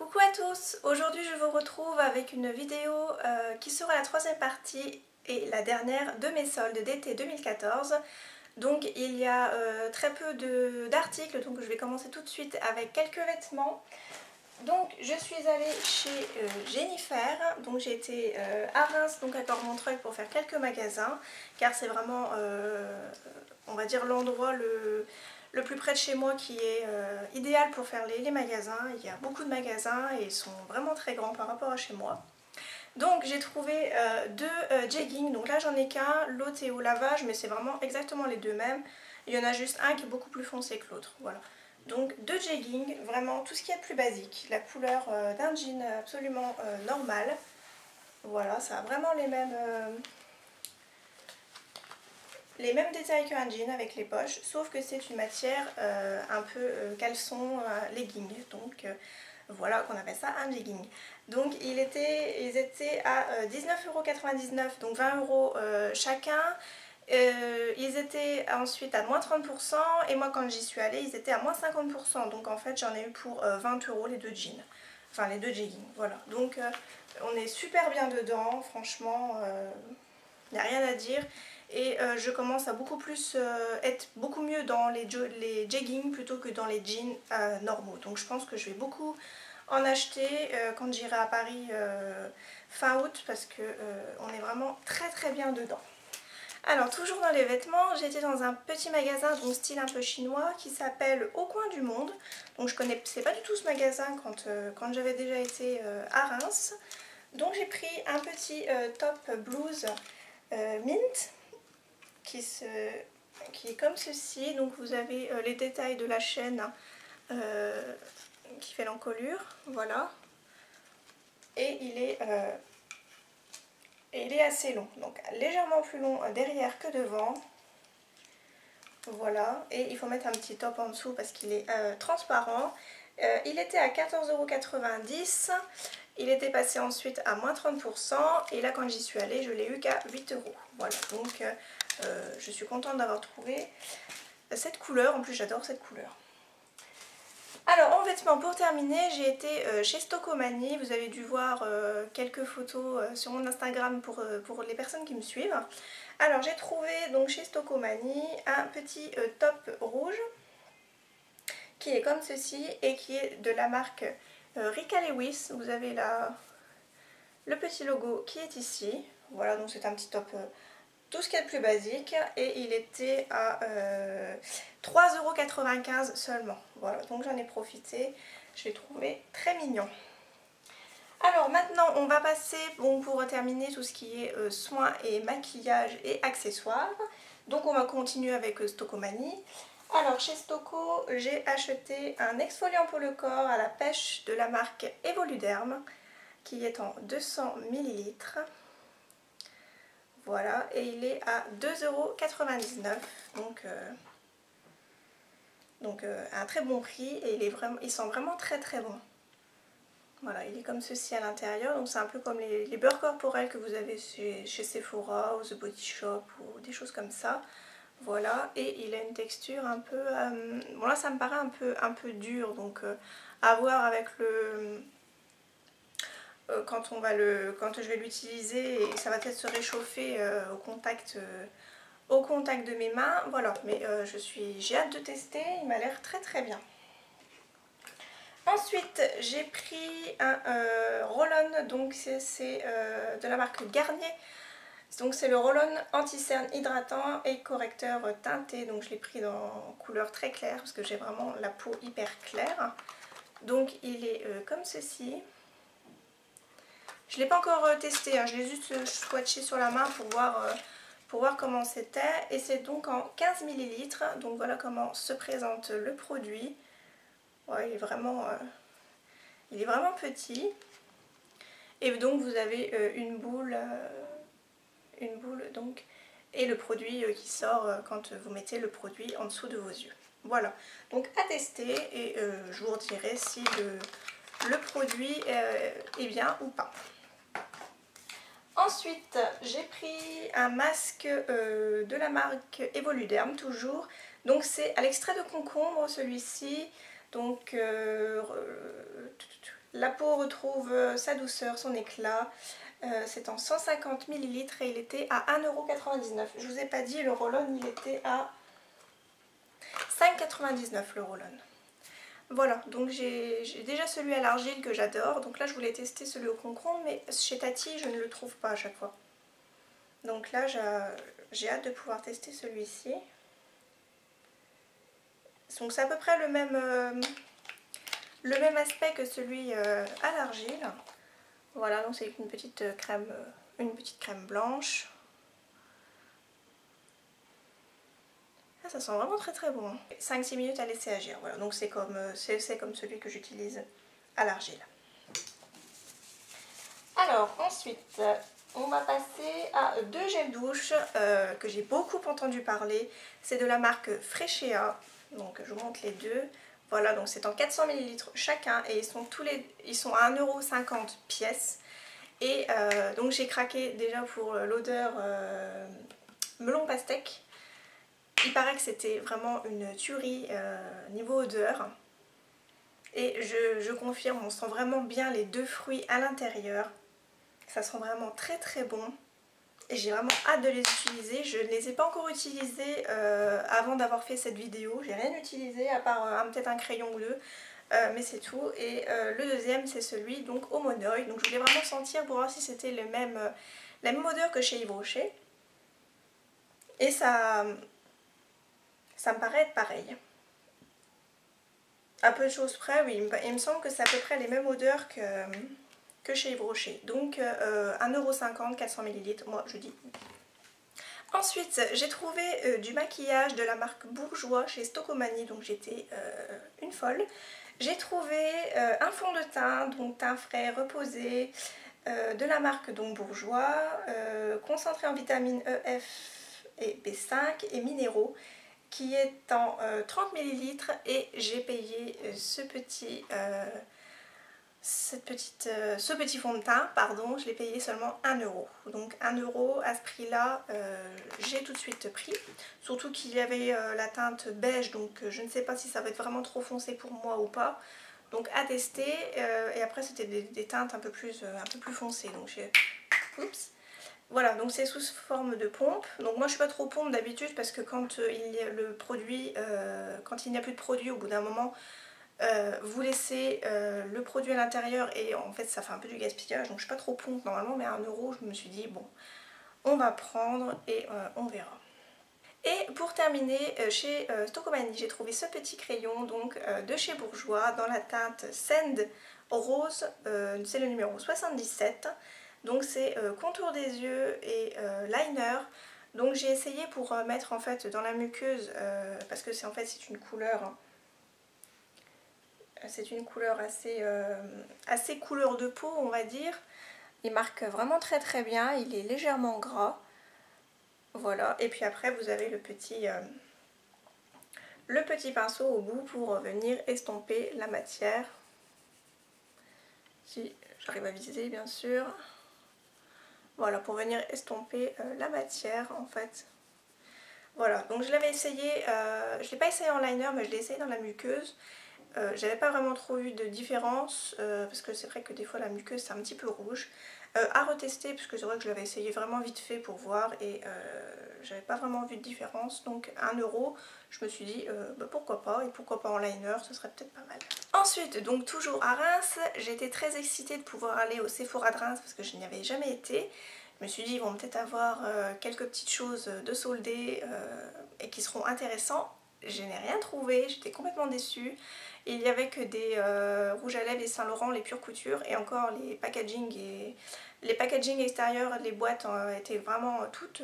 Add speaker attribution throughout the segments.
Speaker 1: Coucou à tous, aujourd'hui je vous retrouve avec une vidéo qui sera la troisième partie et la dernière de mes soldes d'été 2014. Donc il y a très peu d'articles, donc je vais commencer tout de suite avec quelques vêtements. Donc je suis allée chez Jennifer, donc j'ai été à Reims, donc à Cormontreuil pour faire quelques magasins, car c'est vraiment, on va dire, l'endroit le plus près de chez moi qui est idéal pour faire les magasins. Il y a beaucoup de magasins et ils sont vraiment très grands par rapport à chez moi. Donc j'ai trouvé deux jeggings, donc là j'en ai qu'un, l'autre est au lavage mais c'est vraiment exactement les deux mêmes. Il y en a juste un qui est beaucoup plus foncé que l'autre, voilà. Donc deux jeggings, vraiment tout ce qu'il y a de plus basique, la couleur d'un jean absolument normal. Voilà, ça a vraiment les mêmes détails qu'un jean avec les poches, sauf que c'est une matière un peu caleçon legging, donc voilà qu'on appelle ça un jegging. Donc ils étaient à 19,99 €, donc 20 € chacun. Ils étaient ensuite à moins 30% et moi quand j'y suis allée ils étaient à moins 50%, donc en fait j'en ai eu pour 20 € les deux jeans, enfin les deux jeggings, voilà. Donc on est super bien dedans, franchement, il n'y a rien à dire. Et je commence à être beaucoup mieux dans les jeggings plutôt que dans les jeans normaux. Donc je pense que je vais beaucoup en acheter quand j'irai à Paris fin août, parce que on est vraiment très très bien dedans. Alors toujours dans les vêtements, j'étais dans un petit magasin donc style un peu chinois qui s'appelle Au Coin du Monde. Donc je connaissais pas du tout ce magasin quand j'avais déjà été à Reims. Donc j'ai pris un petit top blouse mint qui est comme ceci. Donc vous avez les détails de la chaîne qui fait l'encolure, voilà. Et il est assez long, donc légèrement plus long derrière que devant. Voilà, et il faut mettre un petit top en dessous parce qu'il est transparent. Il était à 14,90 €, il était passé ensuite à moins 30% et là quand j'y suis allée je l'ai eu qu'à 8 €. Voilà, donc je suis contente d'avoir trouvé cette couleur, en plus j'adore cette couleur. Alors en vêtements pour terminer, j'ai été chez Stocomanie, vous avez dû voir quelques photos sur mon Instagram pour les personnes qui me suivent. Alors j'ai trouvé donc chez Stocomanie un petit top rouge qui est comme ceci et qui est de la marque Ricka Lewis. Vous avez le petit logo qui est ici, voilà, donc c'est un petit top tout ce qu'il y a de plus basique et il était à 3,95 € seulement. Voilà, donc j'en ai profité, je l'ai trouvé très mignon. Alors maintenant on va passer, bon, pour terminer tout ce qui est soins et maquillage et accessoires. Donc on va continuer avec Stocomanie. Alors chez Stoco j'ai acheté un exfoliant pour le corps à la pêche de la marque Evoluderm qui est en 200 ml. Voilà, et il est à 2,99 €, donc un très bon prix et il sent vraiment très très bon. Voilà, il est comme ceci à l'intérieur, donc c'est un peu comme les beurres corporels que vous avez chez Sephora ou The Body Shop ou des choses comme ça. Voilà, et il a une texture un peu... bon là ça me paraît un peu dur, donc à voir avec quand je vais l'utiliser, et ça va peut-être se réchauffer au contact de mes mains. Voilà, mais j'ai hâte de tester, il m'a l'air très très bien. Ensuite j'ai pris un roll-on, donc c'est de la marque Garnier. Donc c'est le roll-on anti-cerne hydratant et correcteur teinté, donc je l'ai pris en couleur très claire parce que j'ai vraiment la peau hyper claire. Donc il est comme ceci. Je ne l'ai pas encore testé, hein, je l'ai juste swatché sur la main pour voir comment c'était. Et c'est donc en 15 ml, donc voilà comment se présente le produit. Ouais, il est vraiment petit. Et donc vous avez une boule donc, et le produit qui sort quand vous mettez le produit en dessous de vos yeux. Voilà, donc à tester et je vous redirai si le produit est bien ou pas. Ensuite, j'ai pris un masque de la marque Evoluderm toujours. Donc c'est à l'extrait de concombre celui-ci. Donc La peau retrouve sa douceur, son éclat. C'est en 150 ml et il était à 1,99 €. Je vous ai pas dit, le roll-on il était à 5,99 € le roll-on. Voilà, donc j'ai déjà celui à l'argile que j'adore. Donc là je voulais tester celui au concombre, mais chez Tati je ne le trouve pas à chaque fois. Donc là j'ai hâte de pouvoir tester celui-ci. Donc c'est à peu près le même aspect que celui à l'argile. Voilà, donc c'est une petite crème blanche. Ah, ça sent vraiment très très bon. 5-6 minutes à laisser agir. Voilà, donc c'est comme celui que j'utilise à l'argile. Alors ensuite, on va passer à deux gels douche que j'ai beaucoup entendu parler. C'est de la marque Freshéa. Donc je vous montre les deux. Voilà, donc c'est en 400 ml chacun et ils sont à 1,50 € pièce. Et donc j'ai craqué déjà pour l'odeur melon pastèque. Il paraît que c'était vraiment une tuerie niveau odeur. Et je confirme, on sent vraiment bien les deux fruits à l'intérieur. Ça sent vraiment très très bon. Et j'ai vraiment hâte de les utiliser. Je ne les ai pas encore utilisés avant d'avoir fait cette vidéo. J'ai rien utilisé à part peut-être un crayon ou deux. Mais c'est tout. Et le deuxième c'est celui donc au monoï. Donc je voulais vraiment sentir pour voir si c'était la même odeur que chez Yves Rocher. Et ça me paraît être pareil. À peu de choses près, oui, il me semble que c'est à peu près les mêmes odeurs que chez Yves Rocher. Donc 1,50 €, 400 ml, moi je dis. Ensuite, j'ai trouvé du maquillage de la marque Bourjois chez Stocomanie, donc j'étais une folle. J'ai trouvé un fond de teint, donc teint frais reposé, de la marque donc Bourjois, concentré en vitamines E, F et B5 et minéraux, qui est en 30 ml et j'ai payé ce petit fond de teint, pardon, je l'ai payé seulement 1 €. Donc 1 € à ce prix là, j'ai tout de suite pris. Surtout qu'il y avait la teinte beige, donc je ne sais pas si ça va être vraiment trop foncé pour moi ou pas. Donc à tester, et après c'était des teintes un peu plus foncées. Donc oups. Voilà, donc c'est sous forme de pompe. Donc moi je suis pas trop pompe d'habitude parce que quand il n'y a plus de produit au bout d'un moment, vous laissez le produit à l'intérieur et en fait ça fait un peu du gaspillage. Donc je suis pas trop pompe normalement, mais à 1 €, je me suis dit bon, on va prendre et on verra. Et pour terminer, chez Stocomanie, j'ai trouvé ce petit crayon donc de chez Bourjois dans la teinte Sand Rose, c'est le numéro 77. Donc c'est contour des yeux et liner. Donc j'ai essayé pour mettre en fait dans la muqueuse, parce que c'est une couleur, hein, c'est une couleur assez couleur de peau on va dire. Il marque vraiment très très bien, il est légèrement gras. Voilà, et puis après vous avez le petit pinceau au bout pour venir estomper la matière. Si j'arrive à viser bien sûr. Voilà, pour venir estomper la matière en fait. Voilà, donc je l'avais essayé, je ne l'ai pas essayé en liner mais je l'ai essayé dans la muqueuse. J'avais pas vraiment trop eu de différence parce que c'est vrai que des fois la muqueuse c'est un petit peu rouge. À retester parce que c'est vrai que je l'avais essayé vraiment vite fait pour voir et j'avais pas vraiment vu de différence. Donc 1 €, je me suis dit bah, pourquoi pas, et pourquoi pas en liner, ce serait peut-être pas mal. Ensuite, donc toujours à Reims, j'étais très excitée de pouvoir aller au Sephora de Reims parce que je n'y avais jamais été. Je me suis dit ils vont peut-être avoir quelques petites choses de soldées et qui seront intéressantes. Je n'ai rien trouvé, j'étais complètement déçue. Il n'y avait que des rouges à lèvres et Saint Laurent, les pure couture, et encore les packaging extérieurs, les boîtes étaient vraiment toutes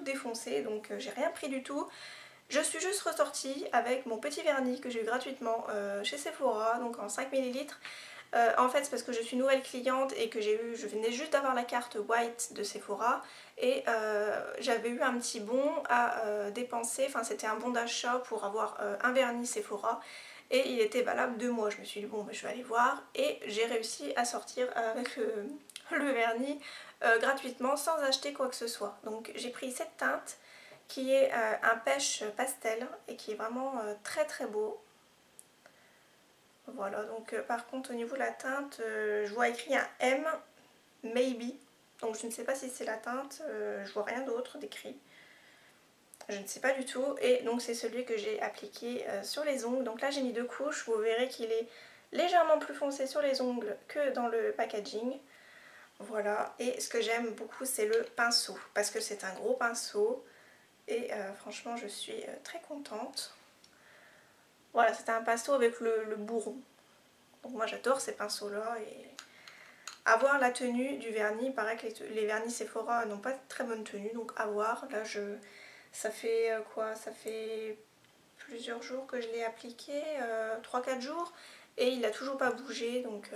Speaker 1: défoncées, donc j'ai rien pris du tout. Je suis juste ressortie avec mon petit vernis que j'ai eu gratuitement chez Sephora, donc en 5 ml. En fait c'est parce que je suis nouvelle cliente et que je venais juste d'avoir la carte white de Sephora et j'avais eu un petit bon à dépenser, enfin c'était un bon d'achat pour avoir un vernis Sephora et il était valable 2 mois. Je me suis dit bon ben, je vais aller voir et j'ai réussi à sortir avec le vernis gratuitement sans acheter quoi que ce soit. Donc j'ai pris cette teinte qui est un pêche pastel et qui est vraiment très très beau. Voilà, donc par contre au niveau de la teinte, je vois écrit un M, maybe. Donc je ne sais pas si c'est la teinte, je vois rien d'autre d'écrit. Je ne sais pas du tout. Et donc c'est celui que j'ai appliqué sur les ongles. Donc là j'ai mis 2 couches, vous verrez qu'il est légèrement plus foncé sur les ongles que dans le packaging. Voilà, et ce que j'aime beaucoup c'est le pinceau, parce que c'est un gros pinceau. Et franchement je suis très contente. Voilà, c'était un pinceau avec le bourron. Donc moi j'adore ces pinceaux là. Et à voir la tenue du vernis, il paraît que les vernis Sephora n'ont pas de très bonne tenue, donc à voir. Là ça fait quoi? Ça fait plusieurs jours que je l'ai appliqué, 3-4 jours, et il n'a toujours pas bougé, donc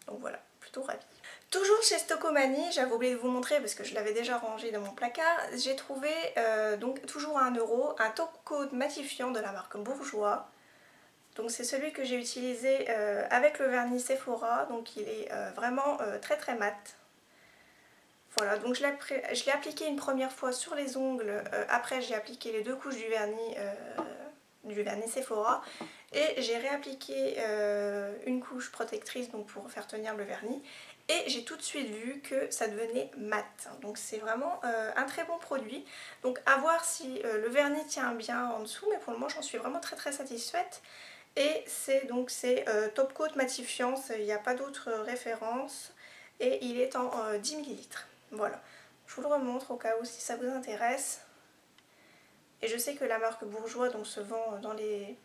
Speaker 1: voilà, plutôt ravie. Toujours chez Stockomanie, j'avais oublié de vous montrer parce que je l'avais déjà rangé dans mon placard, j'ai trouvé donc toujours à 1 € un top coat matifiant de la marque Bourjois. Donc c'est celui que j'ai utilisé avec le vernis Sephora, donc il est vraiment très très mat. Voilà, donc je l'ai appliqué une première fois sur les ongles, après j'ai appliqué les 2 couches du vernis Sephora, et j'ai réappliqué une couche protectrice donc pour faire tenir le vernis, et j'ai tout de suite vu que ça devenait mat. Donc c'est vraiment un très bon produit. Donc à voir si le vernis tient bien en dessous, mais pour le moment j'en suis vraiment très satisfaite. Et c'est top coat matifiant, il n'y a pas d'autre référence, et il est en 10 ml. Voilà, je vous le remontre au cas où si ça vous intéresse. Et je sais que la marque Bourjois donc se vend dans les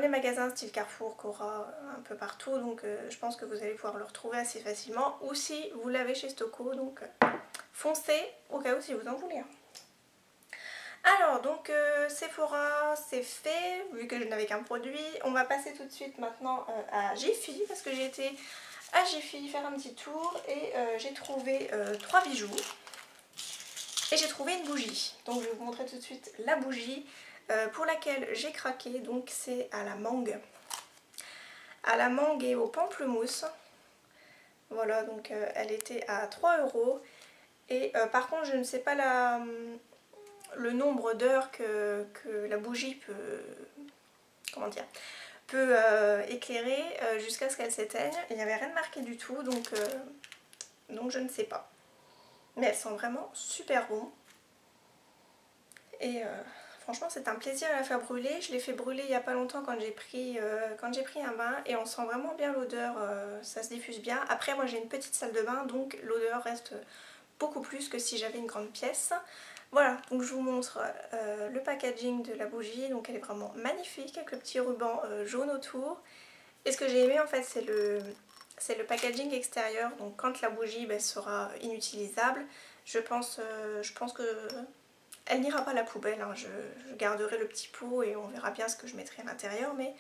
Speaker 1: magasins style Carrefour, Cora, un peu partout, donc je pense que vous allez pouvoir le retrouver assez facilement. Ou si vous l'avez chez Stocco, donc foncez au cas où si vous en voulez un. Alors donc Sephora c'est fait, vu que je n'avais qu'un produit. On va passer tout de suite maintenant à Jiffy, parce que j'ai été à Jiffy faire un petit tour et j'ai trouvé 3 bijoux. Et j'ai trouvé une bougie. Donc je vais vous montrer tout de suite la bougie pour laquelle j'ai craqué. Donc c'est à la mangue. À la mangue et au pamplemousse. Voilà, donc elle était à 3 €. Et par contre je ne sais pas le nombre d'heures que la bougie peut, comment dire, peut éclairer jusqu'à ce qu'elle s'éteigne. Il n'y avait rien de marqué du tout, donc je ne sais pas. Mais elles sont vraiment super bon. Et franchement c'est un plaisir à la faire brûler. Je l'ai fait brûler il n'y a pas longtemps quand j'ai pris un bain, et on sent vraiment bien l'odeur, ça se diffuse bien. Après moi j'ai une petite salle de bain, donc l'odeur reste beaucoup plus que si j'avais une grande pièce. Voilà, donc je vous montre le packaging de la bougie. Donc elle est vraiment magnifique avec le petit ruban jaune autour. Et ce que j'ai aimé en fait c'est le packaging extérieur. Donc quand la bougie sera inutilisable, je pense que elle n'ira pas à la poubelle, hein. Je garderai le petit pot et on verra bien ce que je mettrai à l'intérieur. Mais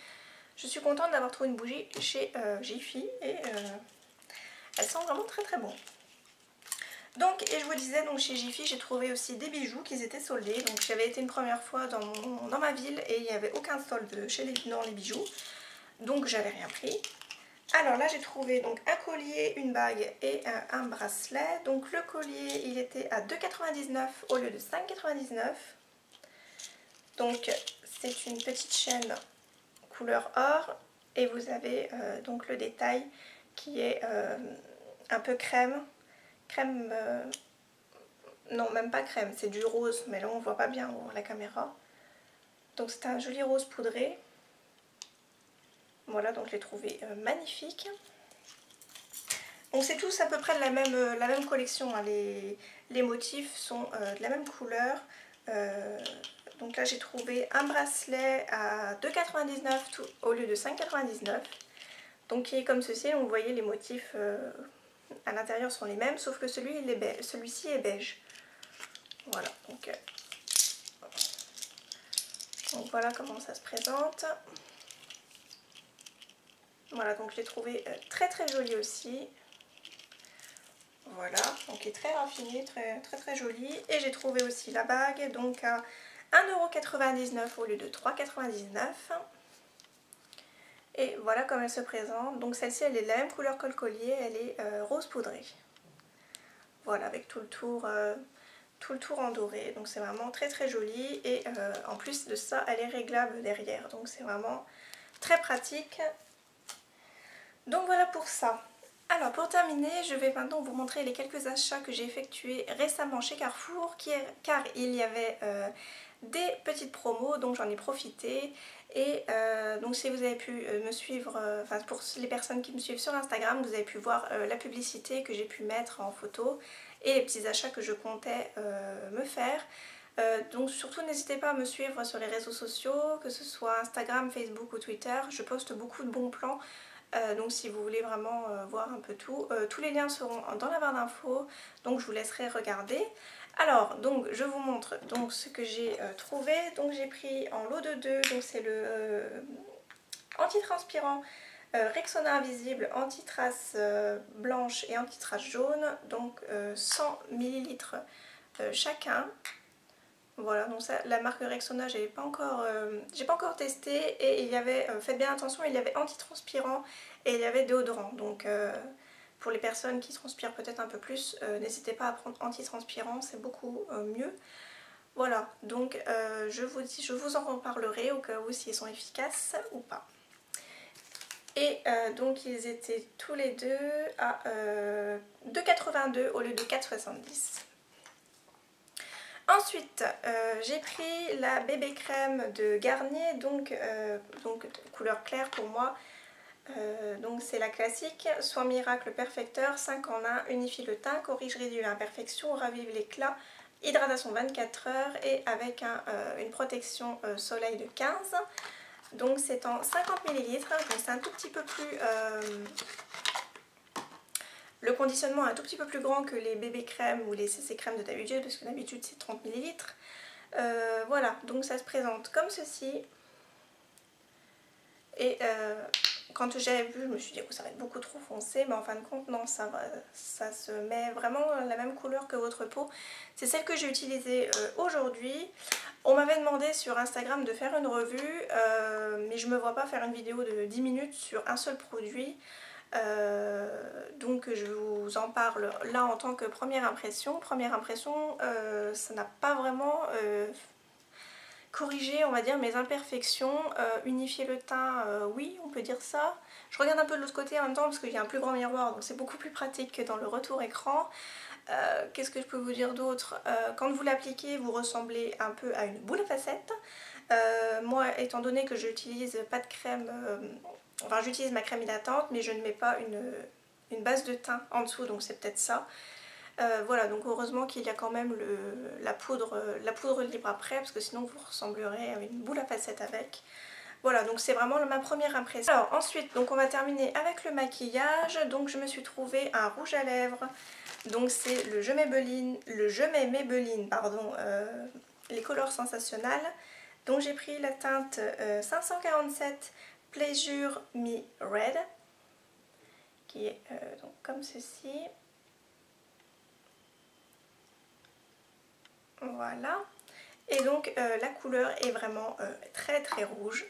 Speaker 1: je suis contente d'avoir trouvé une bougie chez Jiffy, et elle sent vraiment très bon. Donc, et je vous disais, donc chez Jiffy j'ai trouvé aussi des bijoux qui étaient soldés. Donc j'avais été une première fois dans ma ville et il n'y avait aucun solde dans les bijoux. Donc j'avais rien pris. Alors là j'ai trouvé donc un collier, une bague et un bracelet. Donc le collier il était à 2,99 € au lieu de 5,99 €. Donc c'est une petite chaîne couleur or, et vous avez donc le détail qui est un peu crème. Non même pas crème, c'est du rose, mais là on voit pas bien la caméra. Donc c'est un joli rose poudré. Voilà, donc je l'ai trouvé magnifique. Donc c'est tous à peu près de la même collection, hein. Les motifs sont de la même couleur. Donc là j'ai trouvé un bracelet à 2,99 € au lieu de 5,99 €. Donc qui est comme ceci, donc vous voyez les motifs à l'intérieur sont les mêmes, sauf que celui-ci est beige. Voilà, donc voilà comment ça se présente. Voilà, donc je l'ai trouvé très joli aussi. Voilà, donc il est très raffiné, très joli. Et j'ai trouvé aussi la bague, donc à 1,99 € au lieu de 3,99 €. Et voilà comment elle se présente. Donc celle-ci elle est de la même couleur que le collier, elle est rose poudré. Voilà, avec tout le tour en doré. Donc c'est vraiment très joli. Et en plus de ça, elle est réglable derrière. Donc c'est vraiment très pratique. Donc voilà pour ça. Alors pour terminer, je vais maintenant vous montrer les quelques achats que j'ai effectués récemment chez Carrefour car il y avait des petites promos, donc j'en ai profité. Et donc si vous avez pu me suivre, enfin pour les personnes qui me suivent sur Instagram, vous avez pu voir la publicité que j'ai pu mettre en photo et les petits achats que je comptais me faire. Donc surtout n'hésitez pas à me suivre sur les réseaux sociaux, que ce soit Instagram, Facebook ou Twitter. Je poste beaucoup de bons plans. Donc si vous voulez vraiment voir un peu tout, tous les liens seront dans la barre d'infos, donc je vous laisserai regarder. Alors donc je vous montre donc ce que j'ai trouvé. Donc j'ai pris en lot de 2, donc c'est le antitranspirant Rexona Invisible, anti-trace blanche et anti-trace jaune, donc 100 ml chacun. Voilà, donc ça, la marque Rexona, j'ai pas encore testé, et il y avait, faites bien attention, il y avait antitranspirant et il y avait déodorant. Donc pour les personnes qui transpirent peut-être un peu plus, n'hésitez pas à prendre antitranspirant, c'est beaucoup mieux. Voilà, donc je vous en reparlerai au cas où s'ils sont efficaces ou pas. Et donc ils étaient tous les deux à 2,82 au lieu de 4,70. Ensuite, j'ai pris la bébé crème de Garnier, donc couleur claire pour moi. Donc c'est la classique, Soin Miracle Perfecteur, 5 en 1, unifie le teint, corrige ridules et imperfections, ravive l'éclat, hydratation 24 heures et avec une protection soleil de 15. Donc c'est en 50 ml, donc c'est un tout petit peu plus... le conditionnement est un tout petit peu plus grand que les bébés crèmes ou les CC crèmes de d'habitude, parce que d'habitude c'est 30 ml. Voilà, donc ça se présente comme ceci. Et quand j'avais vu, je me suis dit que ça va être beaucoup trop foncé, mais en fin de compte non, ça se met vraiment la même couleur que votre peau. C'est celle que j'ai utilisée aujourd'hui. On m'avait demandé sur Instagram de faire une revue, mais je ne me vois pas faire une vidéo de 10 minutes sur un seul produit. Donc je vous en parle là en tant que première impression. Première impression, ça n'a pas vraiment corrigé, on va dire, mes imperfections. Unifier le teint, oui, on peut dire ça. Je regarde un peu de l'autre côté en même temps parce qu'il y a un plus grand miroir, donc c'est beaucoup plus pratique que dans le retour écran. Qu'est-ce que je peux vous dire d'autre? Quand vous l'appliquez, vous ressemblez un peu à une boule à facettes. Moi, étant donné que je n'utilise pas de crème, enfin j'utilise ma crème hydratante, mais je ne mets pas une base de teint en dessous, donc c'est peut-être ça. Voilà, donc heureusement qu'il y a quand même la poudre libre après, parce que sinon vous ressemblerez à une boule à facettes avec. Voilà, donc c'est vraiment ma première impression. Alors ensuite, donc on va terminer avec le maquillage. Donc je me suis trouvé un rouge à lèvres. Donc c'est le Je Mets Maybelline, pardon, les couleurs sensationnelles. Donc j'ai pris la teinte 547 Pleasure Me Red, qui est donc comme ceci. Voilà. Et donc la couleur est vraiment très très rouge.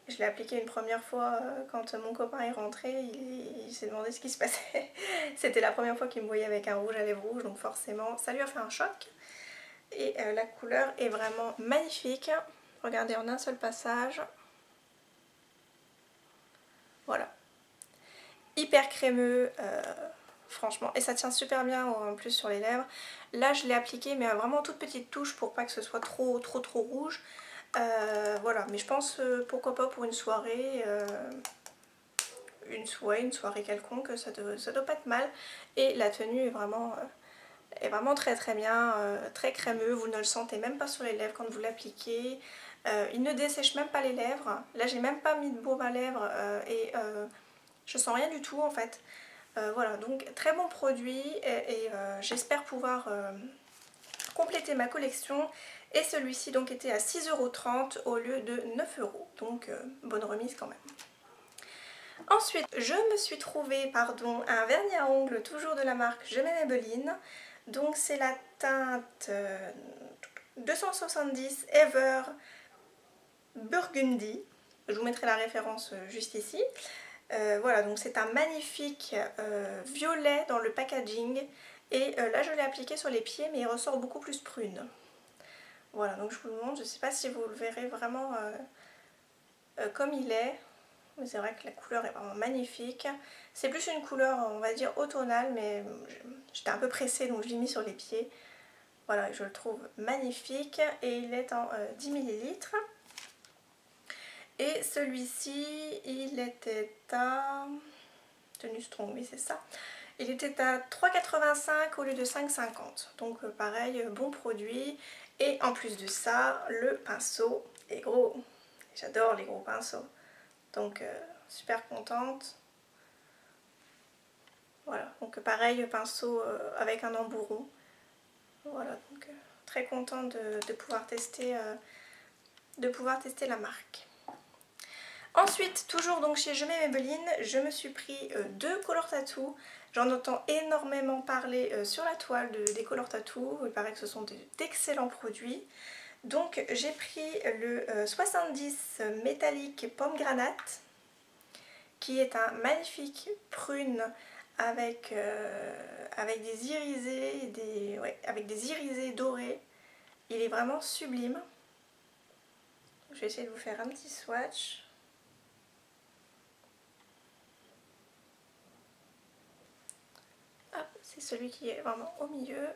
Speaker 1: Je l'ai appliqué une première fois quand mon copain est rentré, il s'est demandé ce qui se passait. C'était la première fois qu'il me voyait avec un rouge à lèvres rouge, donc forcément ça lui a fait un choc. Et la couleur est vraiment magnifique. Regardez, en un seul passage. Voilà. Hyper crémeux, franchement. Et ça tient super bien en plus sur les lèvres. Là je l'ai appliqué mais à vraiment toute petite touche pour pas que ce soit trop rouge. Voilà, mais je pense pourquoi pas pour une soirée, une soirée quelconque, ça doit pas être mal. Et la tenue est vraiment très très bien, très crémeux, vous ne le sentez même pas sur les lèvres quand vous l'appliquez. Il ne dessèche même pas les lèvres. Là j'ai même pas mis de baume à lèvres et je sens rien du tout en fait. Voilà, donc très bon produit et j'espère pouvoir compléter ma collection. Et celui-ci donc était à 6,30 € au lieu de 9 €, donc bonne remise quand même. Ensuite, je me suis trouvé un vernis à ongles, toujours de la marque Je Mets Maybelline. Donc c'est la teinte 270 Ever Burgundy. Je vous mettrai la référence juste ici. Voilà, donc c'est un magnifique violet dans le packaging. Et là je l'ai appliqué sur les pieds mais il ressort beaucoup plus prune. Voilà, donc je vous le montre, je ne sais pas si vous le verrez vraiment comme il est. Mais c'est vrai que la couleur est vraiment magnifique. C'est plus une couleur, on va dire, automnale, mais j'étais un peu pressée donc je l'ai mis sur les pieds. Voilà, je le trouve magnifique et il est en 10 ml. Et celui-ci, il était à... Tenue Strong, oui c'est ça. Il était à 3,85 au lieu de 5,50. Donc pareil, bon produit. Et en plus de ça, le pinceau est gros. J'adore les gros pinceaux. Donc super contente. Voilà, donc pareil, pinceau avec un embout. Voilà, donc très contente de pouvoir tester la marque. Ensuite, toujours donc chez Je mets Maybelline, je me suis pris deux Color Tattoo. J'en entends énormément parler sur la toile des Color Tattoo. Il paraît que ce sont d'excellents produits. Donc j'ai pris le 70 métallique pomme granate, qui est un magnifique prune avec des irisés, avec des irisés dorés. Il est vraiment sublime. Je vais essayer de vous faire un petit swatch. C'est celui qui est vraiment au milieu.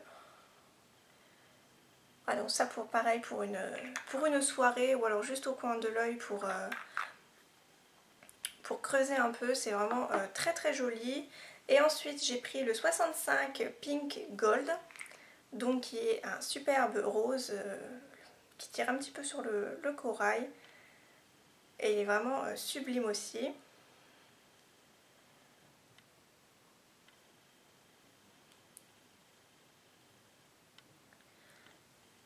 Speaker 1: Ah donc ça pareil pour une soirée ou alors juste au coin de l'œil pour creuser un peu. C'est vraiment très très joli. Et ensuite j'ai pris le 65 Pink Gold, donc qui est un superbe rose qui tire un petit peu sur le corail. Et il est vraiment sublime aussi.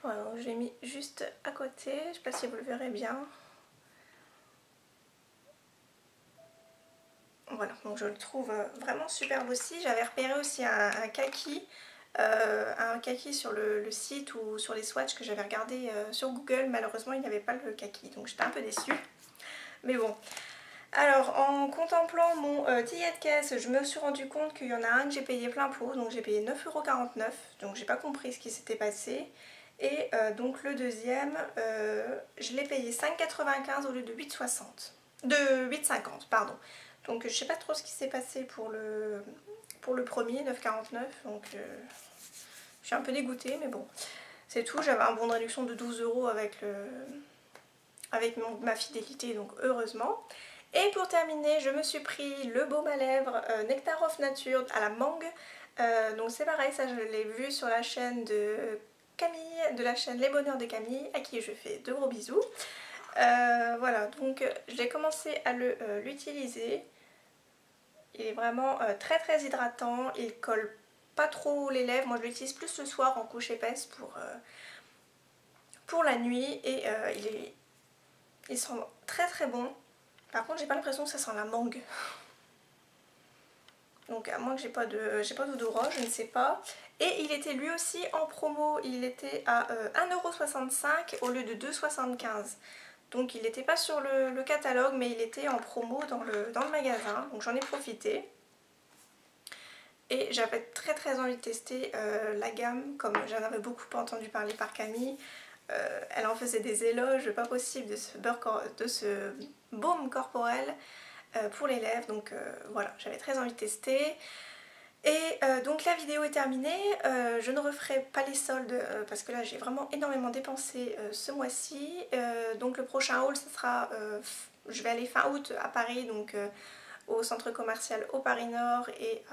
Speaker 1: Voilà, je l'ai mis juste à côté, je ne sais pas si vous le verrez bien. Voilà, donc je le trouve vraiment superbe aussi. J'avais repéré aussi un kaki sur le site ou sur les swatchs que j'avais regardé sur Google. Malheureusement, il n'y avait pas le kaki, donc j'étais un peu déçue. Mais bon. Alors, en contemplant mon ticket de caisse, je me suis rendu compte qu'il y en a un que j'ai payé plein pot, donc j'ai payé 9,49 €, donc j'ai pas compris ce qui s'était passé. Et donc le deuxième, je l'ai payé 5,95 € au lieu de 8,60 €. De 8,50 €, pardon. Donc je sais pas trop ce qui s'est passé pour le premier, 9,49 €, donc je suis un peu dégoûtée, mais bon, c'est tout. J'avais un bon de réduction de 12 € avec ma fidélité, donc heureusement. Et pour terminer, je me suis pris le baume à lèvres Nectar of Nature à la mangue. Donc c'est pareil, ça je l'ai vu sur la chaîne de Camille, de la chaîne Les Bonheurs de Camille, à qui je fais de gros bisous. Voilà, donc j'ai commencé à l'utiliser. Il est vraiment très très hydratant, il colle pas trop les lèvres. Moi je l'utilise plus le soir en couche épaisse pour la nuit. Et il sent très très bon. Par contre j'ai pas l'impression que ça sent la mangue. Donc à moins que j'ai pas d'odorat, je ne sais pas. Et il était lui aussi en promo, il était à 1,65 € au lieu de 2,75 €. Donc il n'était pas sur le catalogue, mais il était en promo dans le magasin, donc j'en ai profité. Et j'avais très très envie de tester la gamme, comme j'en avais beaucoup entendu parler par Camille. Elle en faisait des éloges pas possibles de ce baume corporel pour les lèvres, donc voilà, j'avais très envie de tester. Et donc la vidéo est terminée, je ne referai pas les soldes parce que là j'ai vraiment énormément dépensé ce mois-ci. Donc le prochain haul, ce sera, je vais aller fin août à Paris, donc au centre commercial au Paris Nord et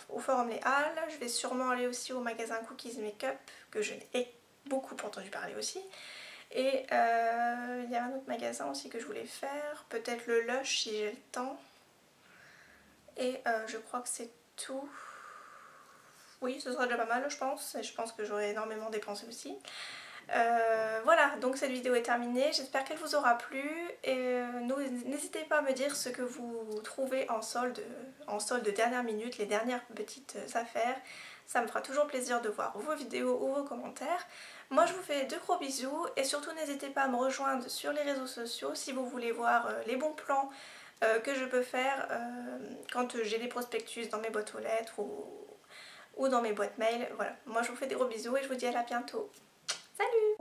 Speaker 1: au Forum Les Halles. Je vais sûrement aller aussi au magasin Cookies Makeup, que je n'ai beaucoup entendu parler aussi. Et il y a un autre magasin aussi que je voulais faire, peut-être le Lush si j'ai le temps. Et je crois que c'est tout. Oui, ce sera déjà pas mal je pense, et je pense que j'aurai énormément dépensé aussi. Voilà, donc cette vidéo est terminée, j'espère qu'elle vous aura plu et n'hésitez pas à me dire ce que vous trouvez en solde de dernière minute, les dernières petites affaires. Ça me fera toujours plaisir de voir vos vidéos ou vos commentaires. Moi je vous fais de gros bisous et surtout n'hésitez pas à me rejoindre sur les réseaux sociaux si vous voulez voir les bons plans que je peux faire quand j'ai des prospectus dans mes boîtes aux lettres ou dans mes boîtes mail. Voilà, moi je vous fais des gros bisous et je vous dis à bientôt. Salut!